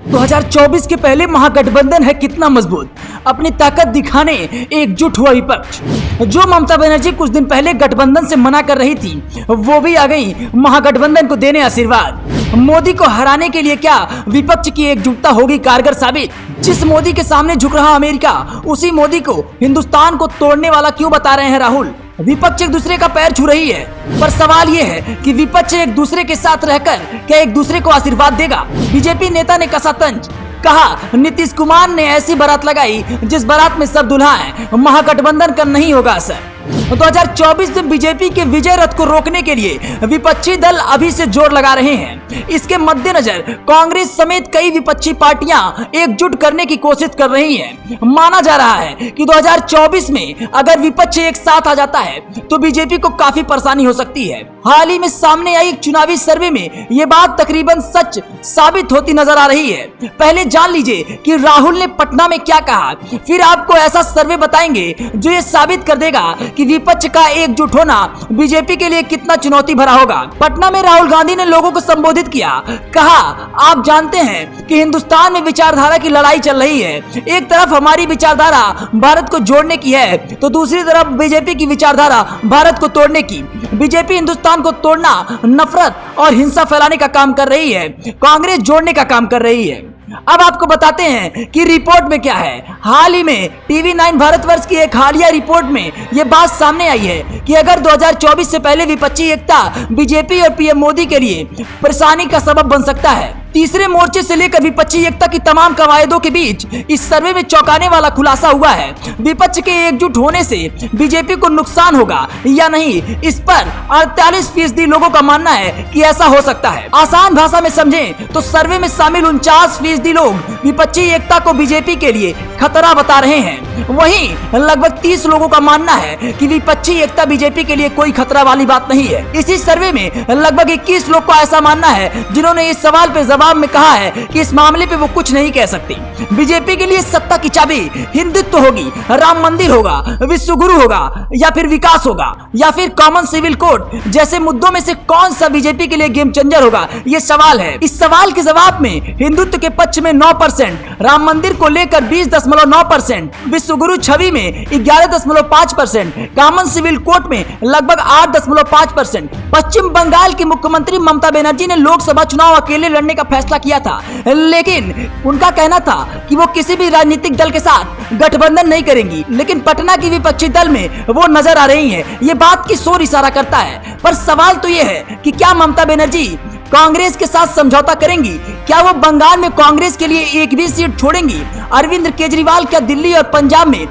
2024 के पहले महागठबंधन है कितना मजबूत, अपनी ताकत दिखाने एकजुट हुआ विपक्ष। जो ममता बनर्जी कुछ दिन पहले गठबंधन से मना कर रही थी, वो भी आ गई महागठबंधन को देने आशीर्वाद। मोदी को हराने के लिए क्या विपक्ष की एकजुटता होगी कारगर साबित? जिस मोदी के सामने झुक रहा अमेरिका, उसी मोदी को हिंदुस्तान को तोड़ने वाला क्यों बता रहे हैं राहुल? विपक्ष एक दूसरे का पैर छू रही है, पर सवाल ये है कि विपक्ष एक दूसरे के साथ रहकर क्या एक दूसरे को आशीर्वाद देगा? बीजेपी नेता ने कसा तंज, कहा नीतीश कुमार ने ऐसी बारात लगाई जिस बारात में सब दुल्हा है, महागठबंधन का नहीं होगा असर। 2024 में बीजेपी के विजय रथ को रोकने के लिए विपक्षी दल अभी से जोर लगा रहे हैं। इसके मद्देनजर कांग्रेस समेत कई विपक्षी पार्टियां एकजुट करने की कोशिश कर रही हैं। माना जा रहा है कि 2024 में अगर विपक्ष एक साथ आ जाता है तो बीजेपी को काफी परेशानी हो सकती है। हाल ही में सामने आई एक चुनावी सर्वे में ये बात तकरीबन सच साबित होती नजर आ रही है। पहले जान लीजिए कि राहुल ने पटना में क्या कहा, फिर आपको ऐसा सर्वे बताएंगे जो ये साबित कर देगा कि विपक्ष का एकजुट होना बीजेपी के लिए कितना चुनौती भरा होगा। पटना में राहुल गांधी ने लोगों को संबोधित किया, कहा आप जानते हैं कि हिंदुस्तान में विचारधारा की लड़ाई चल रही है। एक तरफ हमारी विचारधारा भारत को जोड़ने की है तो दूसरी तरफ बीजेपी की विचारधारा भारत को तोड़ने की। बीजेपी हिंदुस्तान को तोड़ना, नफरत और हिंसा फैलाने का काम कर रही है, कांग्रेस जोड़ने का काम कर रही है। अब आपको बताते हैं कि रिपोर्ट में क्या है। हाल ही में TV9 भारतवर्ष की एक हालिया रिपोर्ट में यह बात सामने आई है कि अगर 2024 से पहले विपक्षी एकता बीजेपी और पीएम मोदी के लिए परेशानी का सबब बन सकता है। तीसरे मोर्चे से लेकर विपक्षी एकता की तमाम कवायदों के बीच इस सर्वे में चौंकाने वाला खुलासा हुआ है। विपक्ष के एकजुट होने से बीजेपी को नुकसान होगा या नहीं, इस पर 48% लोगों का मानना है कि ऐसा हो सकता है। आसान भाषा में समझें तो सर्वे में शामिल 49% लोग विपक्षी एकता को बीजेपी के लिए खतरा बता रहे हैं। वहीं लगभग 30 लोगों का मानना है कि विपक्षी एकता बीजेपी के लिए कोई खतरा वाली बात नहीं है। इसी सर्वे में लगभग 21 लोग को ऐसा मानना है जिन्होंने इस सवाल पे जवाब में कहा है कि इस मामले पे वो कुछ नहीं कह सकती। बीजेपी के लिए सत्ता की चाबी हिंदुत्व होगी, राम मंदिर होगा, विश्व गुरु होगा, या फिर विकास होगा, या फिर कॉमन सिविल कोड जैसे मुद्दों में से कौन सा बीजेपी के लिए गेम चेंजर होगा, ये सवाल है। इस सवाल के जवाब में हिंदुत्व के पक्ष में 9%, राम मंदिर को लेकर 20.9%, विश्व गुरु छवि में 11.5%, कॉमन सिविल कोड में लगभग 8.5%। पश्चिम बंगाल की मुख्यमंत्री ममता बनर्जी ने लोकसभा चुनाव अकेले लड़ने का फैसला किया था, लेकिन उनका कहना था कि वो किसी भी राजनीतिक दल के साथ गठबंधन नहीं करेंगी। लेकिन पटना की विपक्षी दल में वो नजर आ रही हैं। ये बात की सोर इशारा करता है। पर सवाल तो ये है कि क्या ममता बनर्जी कांग्रेस के साथ समझौता करेंगी? क्या वो बंगाल में कांग्रेस के लिए एक भी सीट छोड़ेंगी? अरविंद केजरीवाल क्या दिल्ली और पंजाब में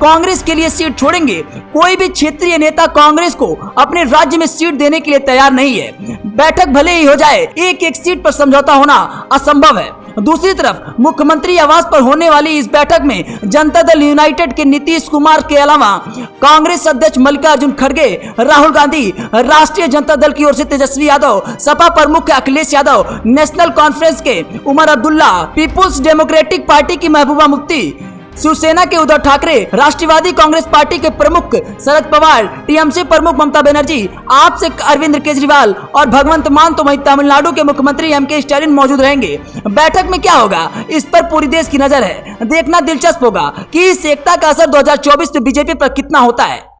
कांग्रेस के लिए सीट छोड़ेंगे? कोई भी क्षेत्रीय नेता कांग्रेस को अपने राज्य में सीट देने के लिए तैयार नहीं है। बैठक भले ही हो जाए, एक सीट पर समझौता होना असंभव है। दूसरी तरफ मुख्यमंत्री आवास पर होने वाली इस बैठक में जनता दल यूनाइटेड के नीतीश कुमार के अलावा कांग्रेस अध्यक्ष मल्लिकार्जुन खड़गे, राहुल गांधी, राष्ट्रीय जनता दल की ओर से तेजस्वी यादव, सपा प्रमुख अखिलेश यादव, नेशनल कॉन्फ्रेंस के Omar Abdullah, Peoples Democratic Party की महबूबा मुफ्ती, शिवसेना के उद्धव ठाकरे, राष्ट्रवादी कांग्रेस पार्टी के प्रमुख शरद पवार, टीएमसी प्रमुख ममता बनर्जी, आप से अरविंद केजरीवाल और भगवंत मान तो वहीं तमिलनाडु के मुख्यमंत्री एमके स्टालिन मौजूद रहेंगे। बैठक में क्या होगा, इस पर पूरी देश की नजर है। देखना दिलचस्प होगा कि इस एकता का असर 2024 में बीजेपी पर कितना होता है।